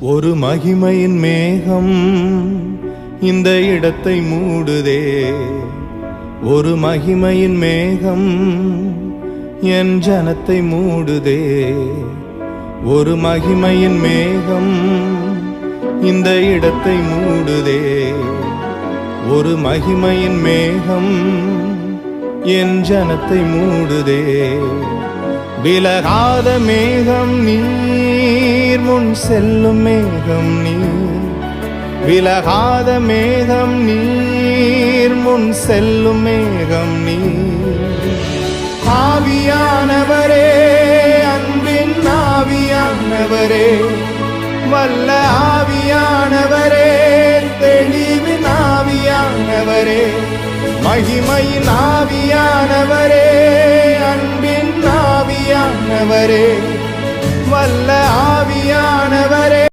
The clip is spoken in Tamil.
ஒரு மகிமையின் மேகம் இந்த இடத்தை மூடுதே. ஒரு மகிமையின் மேகம் என் ஜனத்தை மூடுதே. ஒரு மகிமையின் மேகம் இந்த இடத்தை மூடுதே. ஒரு மகிமையின் மேகம் என் ஜனத்தை மூடுதே. விலகாத மேகம் நீர், முன் செல்லும் மேகம் நீர். விலகாத மேகம் நீர், முன் செல்லும் மேகம் நீர். ஆவியானவரே, அன்பின் ஆவியானவரே, வல்ல ஆவியானவரே, தெளிவின் ஆவியானவரே, மகிமையின் ஆவியானவரே, அன்பின் ஆவியானவரே, வல்ல ஆவியானவரே.